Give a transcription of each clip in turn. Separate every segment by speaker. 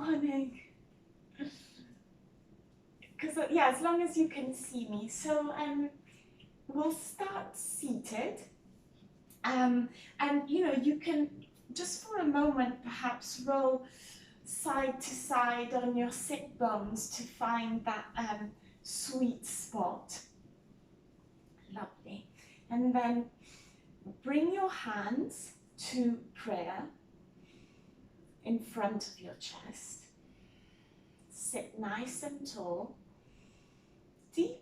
Speaker 1: morning. Because yeah, as long as you can see me. So we'll start seated. And you can just for a moment perhaps roll side to side on your sit bones to find that sweet spot. Lovely. And then bring your hands to prayer in front of your chest. Sit nice and tall. Deep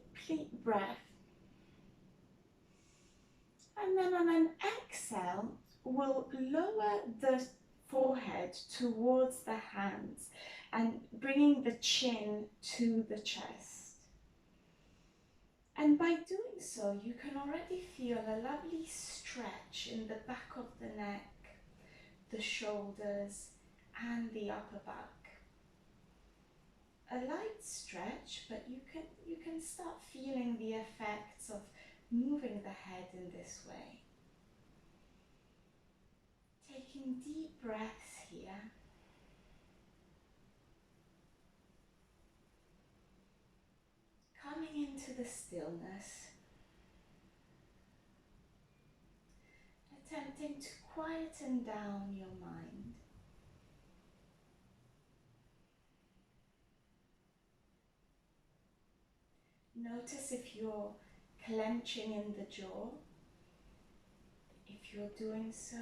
Speaker 1: breath. And then on an exhale, we'll lower the forehead towards the hands and bringing the chin to the chest. And by doing so, you can already feel a lovely stretch in the back of the neck, the shoulders, and the upper back. A light stretch, but you can start feeling the effects of moving the head in this way. Taking deep breaths here. Coming into the stillness. Attempting to quieten down your mind. Notice if you're clenching in the jaw. If you're doing so,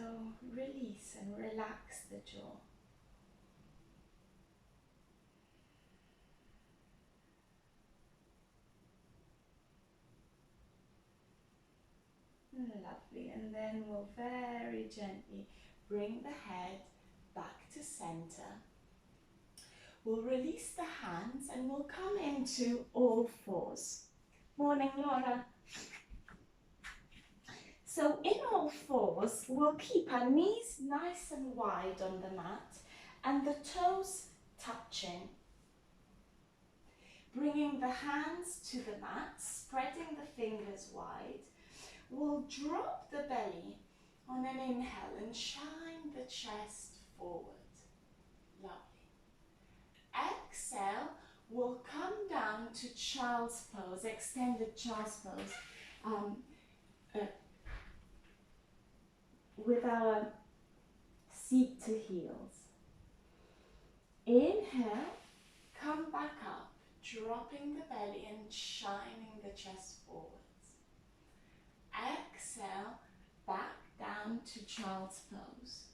Speaker 1: release and relax the jaw. Lovely, and then we'll very gently bring the head back to center. We'll release the hands and we'll come into all fours. Morning, Laura. So in all fours, we'll keep our knees nice and wide on the mat and the toes touching. Bringing the hands to the mat, spreading the fingers wide. We'll drop the belly on an inhale and shine the chest forward. Lovely. Exhale, we'll come down to child's pose, extended child's pose, with our seat to heels. Inhale, come back up, dropping the belly and shining the chest forwards. Exhale, back down to child's pose.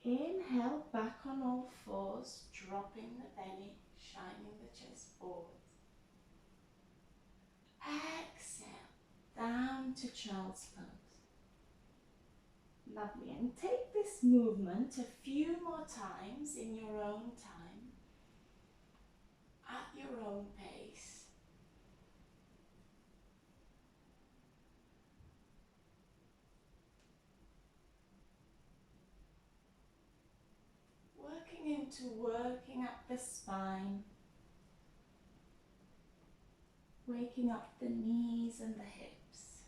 Speaker 1: Inhale, back on all fours, dropping the belly, shining the chest forwards. Exhale, down to child's pose. Lovely, and take this movement a few more times in your own time, at your own pace. Working up the spine, waking up the knees and the hips.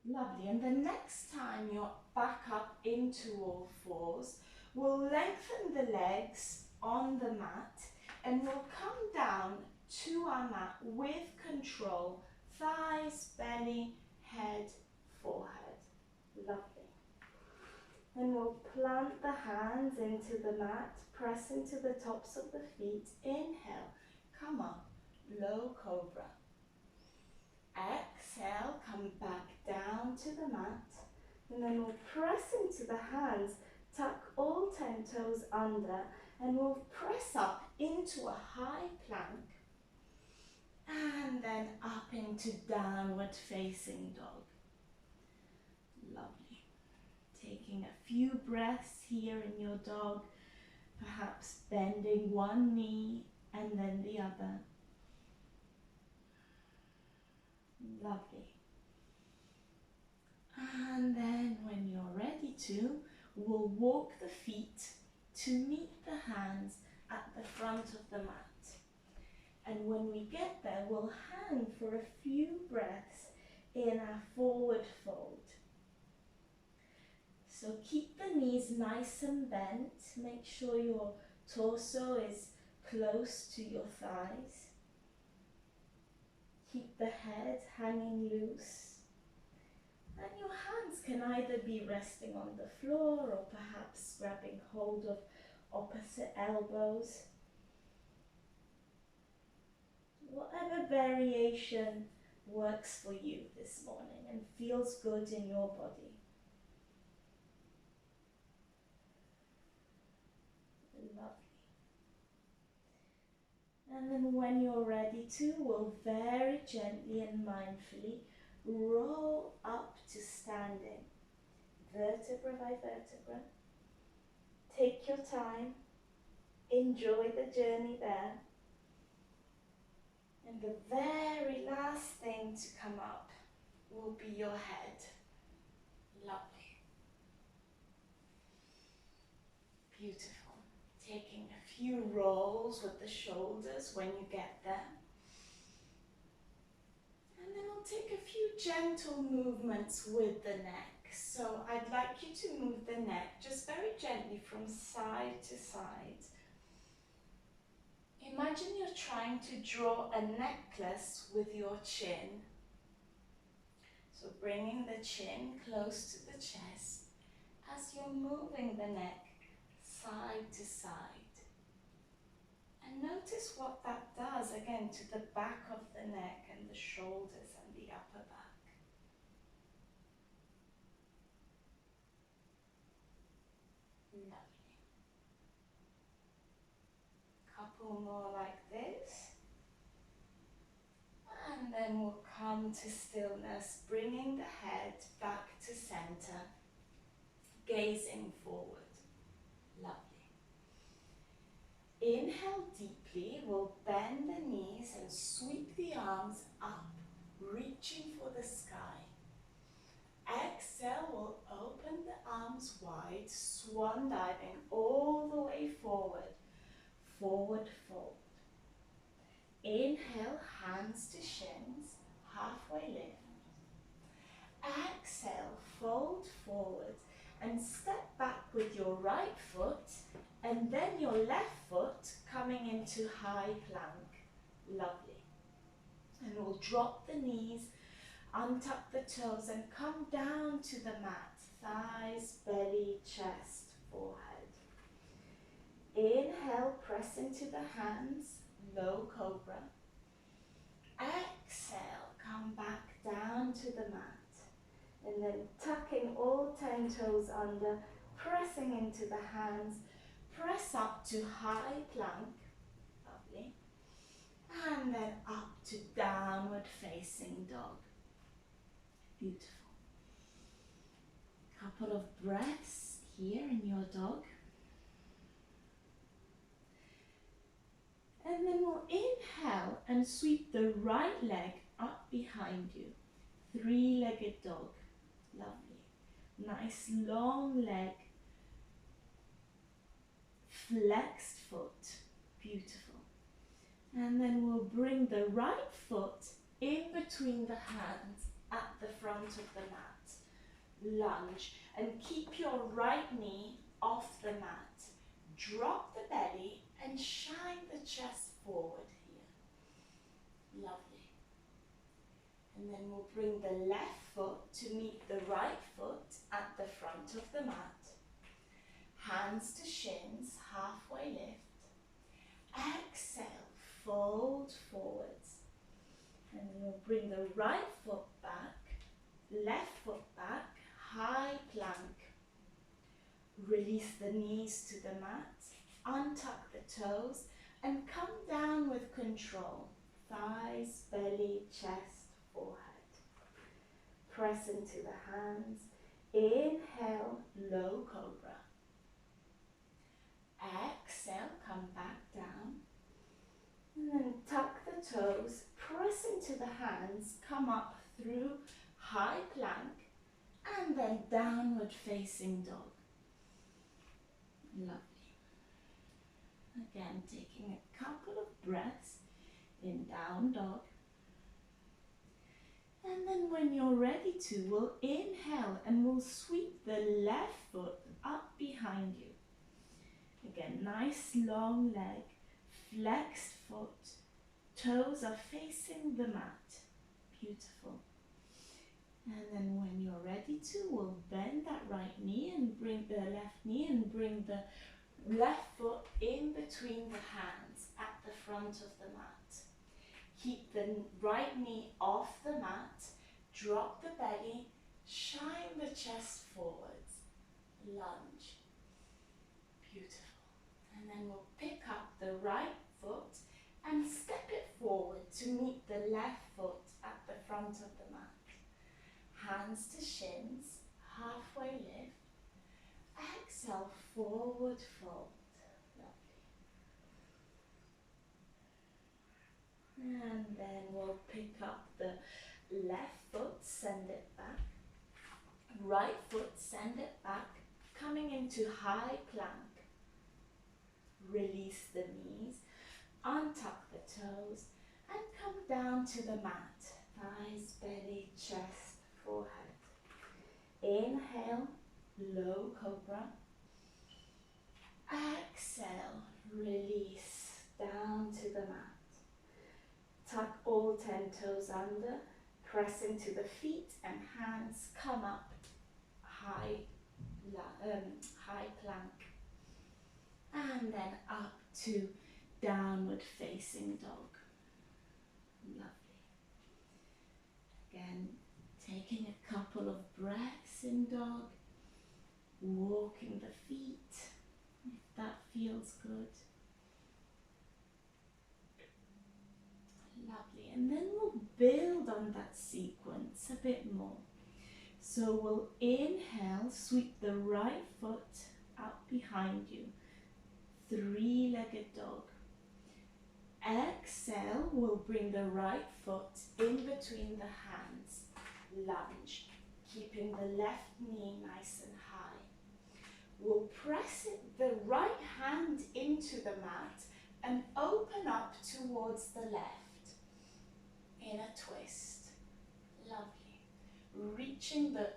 Speaker 1: Lovely, and the next time you're back up into all fours, we'll lengthen the legs on the mat and we'll come down to our mat with control. Thighs, belly, head, forehead. Lovely. And we'll plant the hands into the mat, press into the tops of the feet. Inhale, come up, low cobra. Exhale, come back down to the mat. And then we'll press into the hands, tuck all 10 toes under, and we'll press up into a high plank. And then up into downward facing dog. Lovely. Taking a few breaths here in your dog, perhaps bending one knee and then the other. Lovely. And then when you're ready to, we'll walk the feet to meet the hands at the front of the mat. And when we get there, we'll hang for a few breaths in our forward fold. So keep the knees nice and bent. Make sure your torso is close to your thighs. Keep the head hanging loose. And your hands can either be resting on the floor or perhaps grabbing hold of opposite elbows. Whatever variation works for you this morning and feels good in your body. Lovely. And then when you're ready to, we'll very gently and mindfully roll up to standing, vertebra by vertebra. Take your time, enjoy the journey there. And the very last thing to come up will be your head. Lovely. Beautiful. Taking a few rolls with the shoulders when you get there. And then we'll take a few gentle movements with the neck. So I'd like you to move the neck just very gently from side to side. Imagine you're trying to draw a necklace with your chin. So bringing the chin close to the chest as you're moving the neck side to side. And notice what that does again to the back of the neck and the shoulders and the upper back. Lovely. Couple more like this. And then we'll come to stillness, bringing the head back to center, gazing forward. Lovely. Inhale deeply, we'll bend the knees and sweep the arms up, reaching for the sky. Exhale, we'll open the arms wide, swan diving all the way forward, forward fold. Inhale, hands to shins, halfway lift. Exhale, fold forward and step back with your right foot and then your left foot coming into high plank. Lovely. And we'll drop the knees, untuck the toes and come down to the mat. Thighs, belly, chest, forehead. Inhale, press into the hands, low cobra. Exhale, come back down to the mat. And then tucking all 10 toes under, pressing into the hands, press up to high plank, lovely, and then up to downward facing dog. Beautiful. Couple of breaths here in your dog. And then we'll inhale and sweep the right leg up behind you. Three-legged dog. Lovely. Nice long leg. Flexed foot. Beautiful. And then we'll bring the right foot in between the hands at the front of the mat. Lunge and keep your right knee off the mat. Drop the belly and shine the chest forward here. Lovely. And then we'll bring the left foot to meet the right foot at the front of the mat. Hands to shins, halfway lift. Exhale, fold forwards. And we'll bring the right foot back, left foot back, high plank. Release the knees to the mat, untuck the toes, and come down with control. Thighs, belly, chest, forehead. Press into the hands. Inhale, low cobra. Exhale, come back down. And then tuck the toes, press into the hands, come up through high plank, and then downward facing dog. Lovely. Again, taking a couple of breaths in down dog. And then when you're ready to, we'll inhale and we'll sweep the left foot up behind you. Again, nice long leg, flexed foot, toes are facing the mat. Beautiful. And then when you're ready to, we'll bend that right knee and bring the left knee and bring the left foot in between the hands at the front of the mat. Keep the right knee off the mat, drop the belly, shine the chest forwards, lunge. Beautiful. And then we'll pick up the right foot and step it forward to meet the left foot at the front of the mat. Hands to shins, halfway lift. Exhale, forward fold. And then we'll pick up the left foot, send it back. Right foot, send it back. Coming into high plank. Release the knees, untuck the toes, and come down to the mat. Thighs, belly, chest, forehead. Inhale, low cobra. Exhale, release down to the mat. Tuck all 10 toes under, press into the feet and hands, come up, high plank. And then up to downward facing dog. Lovely. Again, taking a couple of breaths in dog, walking the feet, if that feels good. Lovely, and then we'll build on that sequence a bit more. So we'll inhale, sweep the right foot out behind you, three-legged dog. Exhale, we'll bring the right foot in between the hands, lunge, keeping the left knee nice and high. We'll press the right hand into the mat and open up towards the left. In a twist. Lovely. Reaching the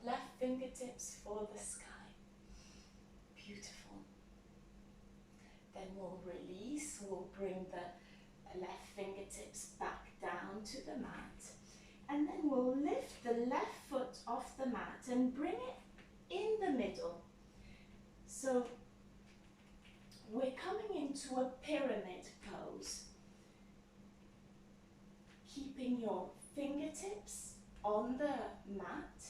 Speaker 1: left fingertips for the sky. Beautiful. Then we'll release. We'll bring the left fingertips back down to the mat. And then we'll lift the left foot off the mat and bring it in the middle. So we're coming into a pyramid pose. Keeping your fingertips on the mat,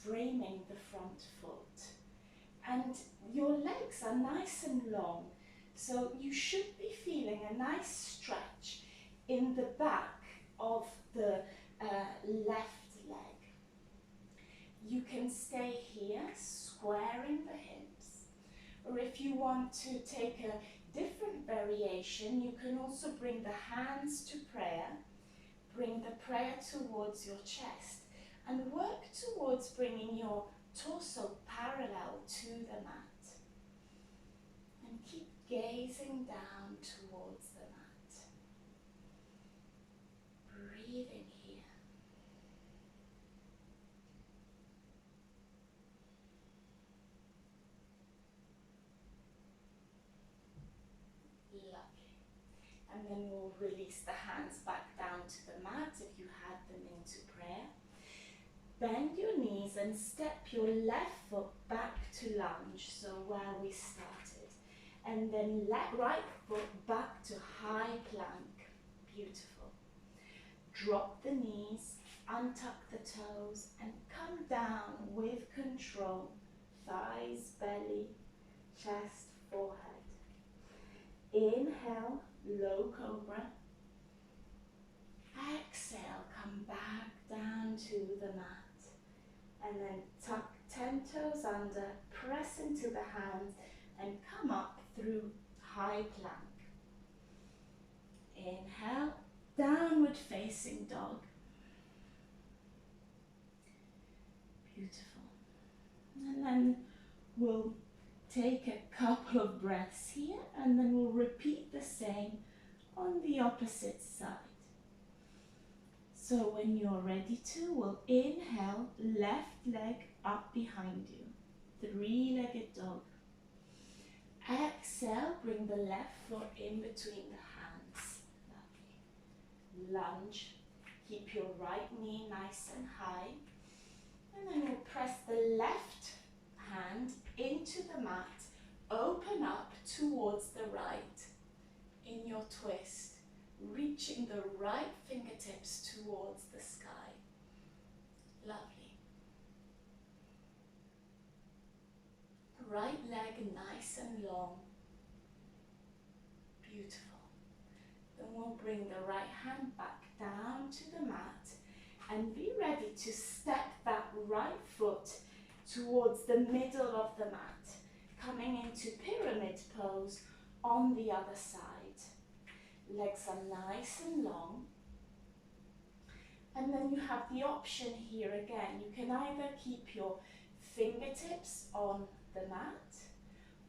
Speaker 1: framing the front foot. And your legs are nice and long, so you should be feeling a nice stretch in the back of the left leg. You can stay here, squaring the hips, or if you want to take a different variation, you can also bring the hands to prayer, bring the prayer towards your chest, and work towards bringing your torso parallel to the mat. And keep gazing down towards the mat. Breathing here. And then we'll release the hands back down to the mat if you had them into prayer. Bend your knees and step your left foot back to lunge, so where we started. And then right foot back to high plank. Beautiful. Drop the knees, untuck the toes, and come down with control. Thighs, belly, chest, forehead. Inhale, low cobra. Exhale, come back down to the mat. And then tuck 10 toes under, press into the hands, and come up through high plank. Inhale, downward facing dog. Beautiful. And then we'll take a couple of breaths here, and then we'll repeat the same on the opposite side. So when you're ready to, we'll inhale, left leg up behind you. Three-legged dog. Exhale, bring the left foot in between the hands. Lovely. Lunge. Keep your right knee nice and high. And then we'll press the left hand into the mat. Open up towards the right in your twist, reaching the right fingertips towards the sky. Lovely. Right leg nice and long. Beautiful. Then we'll bring the right hand back down to the mat and be ready to step that right foot towards the middle of the mat, coming into pyramid pose on the other side. Legs are nice and long. And then you have the option here again. You can either keep your fingertips on the mat,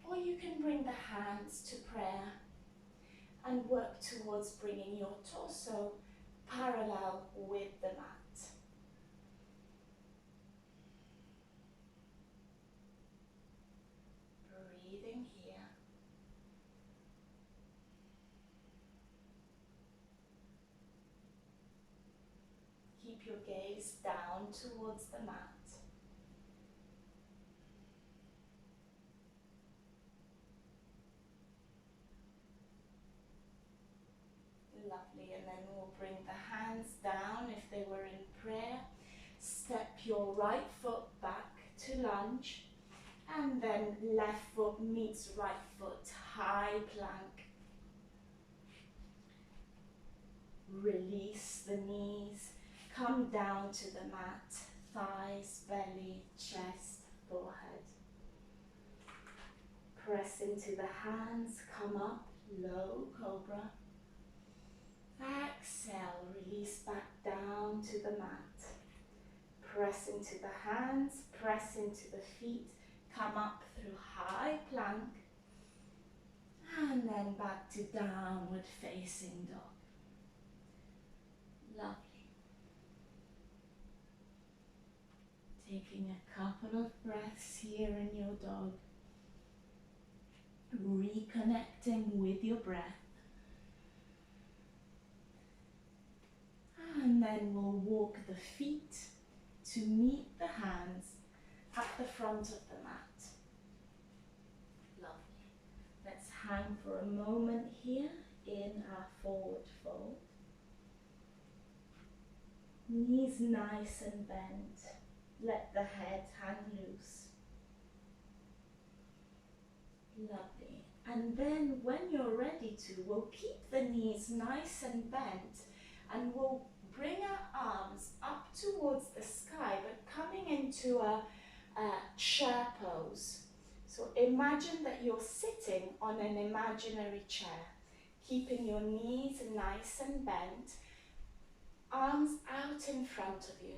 Speaker 1: or you can bring the hands to prayer and work towards bringing your torso parallel with the mat. Breathing here. Keep your gaze down towards the mat. Lovely, and then we'll bring the hands down if they were in prayer. Step your right foot back to lunge, and then left foot meets right foot, high plank. Release the knees, come down to the mat, thighs, belly, chest, forehead. Press into the hands, come up, low cobra. Exhale, release back down to the mat. Press into the hands, press into the feet, come up through high plank, and then back to downward facing dog. Lovely. Taking a couple of breaths here in your dog. Reconnecting with your breath. And then we'll walk the feet to meet the hands at the front of the mat. Lovely. Let's hang for a moment here in our forward fold. Knees nice and bent. Let the head hang loose. Lovely. And then when you're ready to, we'll keep the knees nice and bent, and we'll bring our arms up towards the sky, but coming into a chair pose. So imagine that you're sitting on an imaginary chair, keeping your knees nice and bent, arms out in front of you,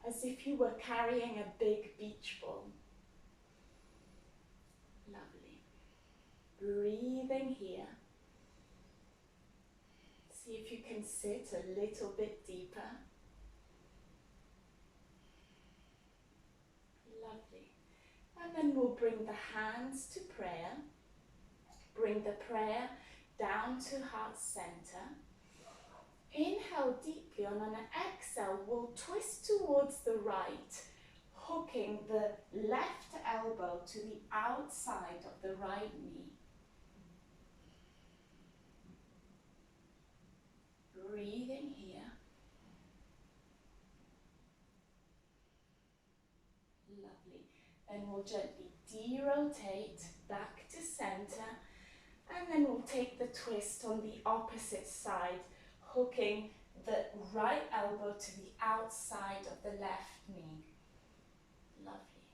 Speaker 1: as if you were carrying a big beach ball. Lovely. Breathing here. See if you can sit a little bit deeper. Lovely. And then we'll bring the hands to prayer. Bring the prayer down to heart center. Inhale deeply, and on an exhale, we'll twist towards the right, hooking the left elbow to the outside of the right knee. Breathing here. Lovely. Then we'll gently derotate back to center, and then we'll take the twist on the opposite side, hooking the right elbow to the outside of the left knee. Lovely.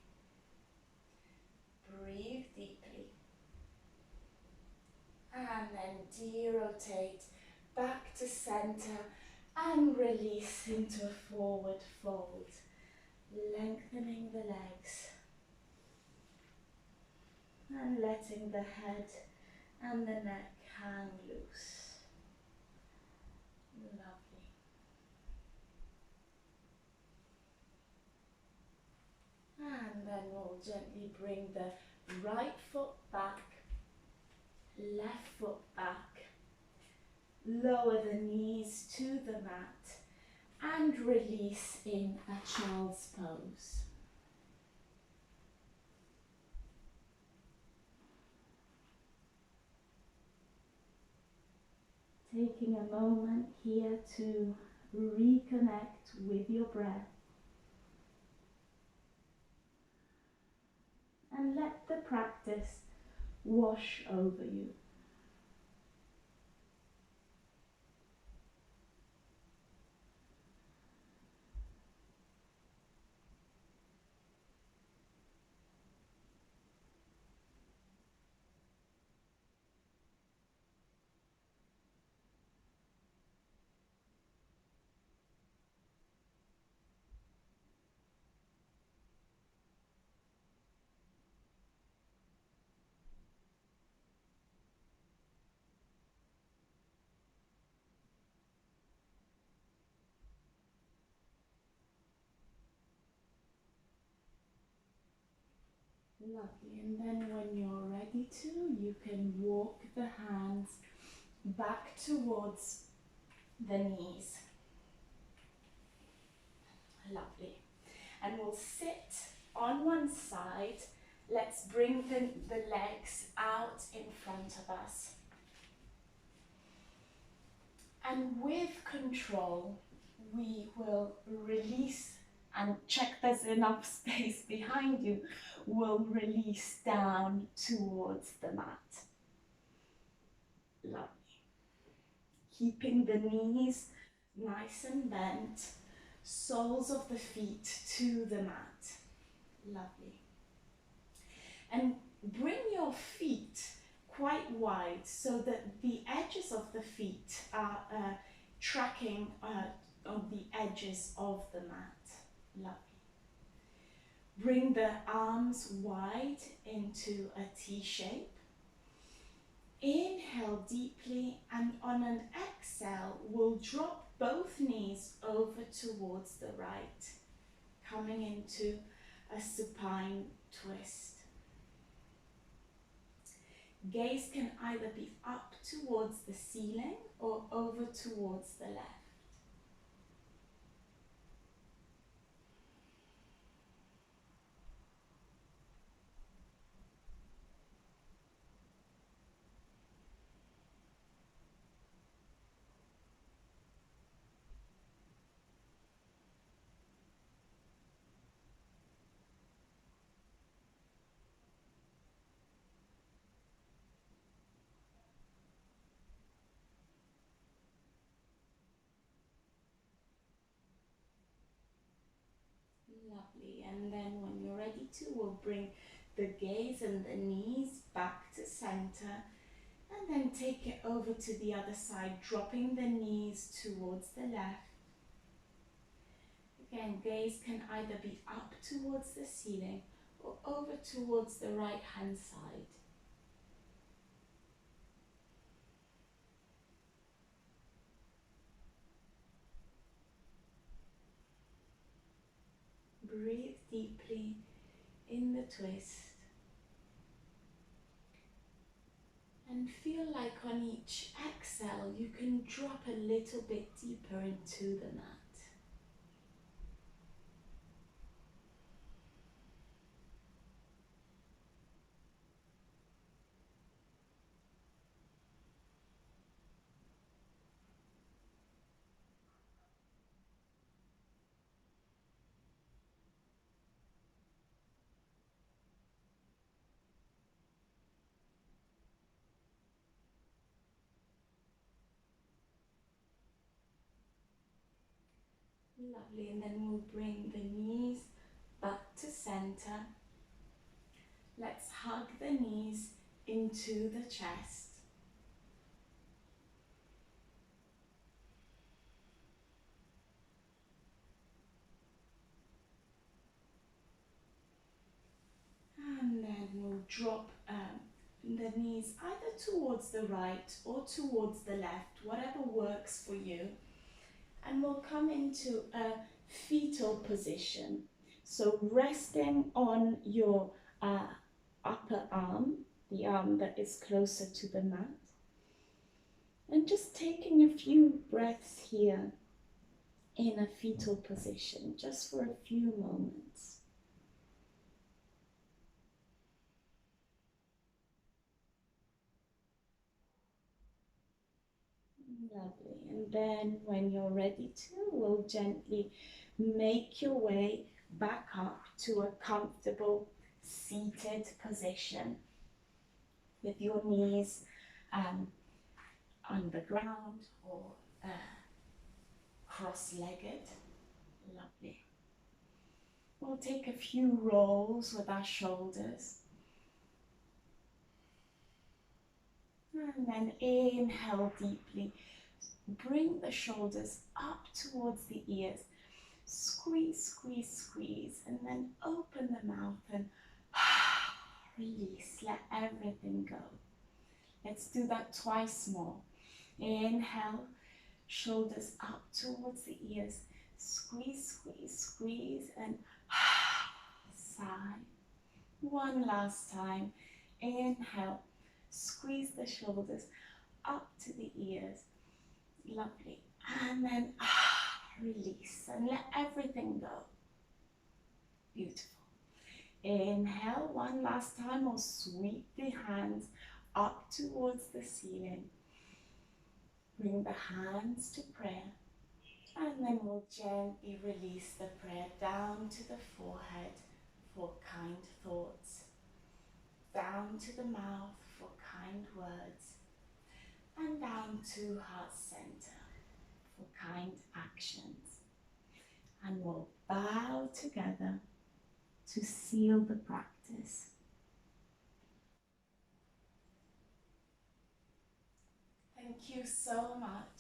Speaker 1: Breathe deeply. And then derotate back to center and release into a forward fold, lengthening the legs and letting the head and the neck hang loose. Lovely. And then we'll gently bring the right foot back, left foot back, lower the knees to the mat and release in a child's pose. Taking a moment here to reconnect with your breath and let the practice wash over you. Lovely, and then when you're ready to, you can walk the hands back towards the knees. Lovely. And we'll sit on one side. Let's bring the legs out in front of us. And with control, we will release and check there's enough space behind you. We'll release down towards the mat. Lovely. Keeping the knees nice and bent, soles of the feet to the mat. Lovely. And bring your feet quite wide so that the edges of the feet are tracking on the edges of the mat. Lovely. Bring the arms wide into a T shape. Inhale deeply, and on an exhale, we'll drop both knees over towards the right, coming into a supine twist. Gaze can either be up towards the ceiling or over towards the left. Lovely, and then when you're ready to, we'll bring the gaze and the knees back to center, and then take it over to the other side, dropping the knees towards the left. Again, gaze can either be up towards the ceiling or over towards the right hand side. Breathe deeply in the twist. And feel like on each exhale, you can drop a little bit deeper into the mat. Lovely, and then we'll bring the knees back to center. Let's hug the knees into the chest. And then we'll drop the knees either towards the right or towards the left, whatever works for you. and we'll come into a fetal position. So resting on your upper arm, the arm that is closer to the mat, and just taking a few breaths here in a fetal position, just for a few moments. Lovely. And then when you're ready to, we'll gently make your way back up to a comfortable seated position with your knees on the ground or cross-legged. Lovely. We'll take a few rolls with our shoulders. And then inhale deeply. Bring the shoulders up towards the ears. Squeeze, squeeze, squeeze. And then open the mouth and release. Let everything go. Let's do that twice more. Inhale. Shoulders up towards the ears. Squeeze, squeeze, squeeze. And sigh. One last time. Inhale. Squeeze the shoulders up to the ears. Lovely. And then release and let everything go. Beautiful. Inhale one last time, or sweep the hands up towards the ceiling. Bring the hands to prayer. And then we'll gently release the prayer down to the forehead for kind thoughts. Down to the mouth for kind words. And down to heart center for kind actions. And we'll bow together to seal the practice. Thank you so much.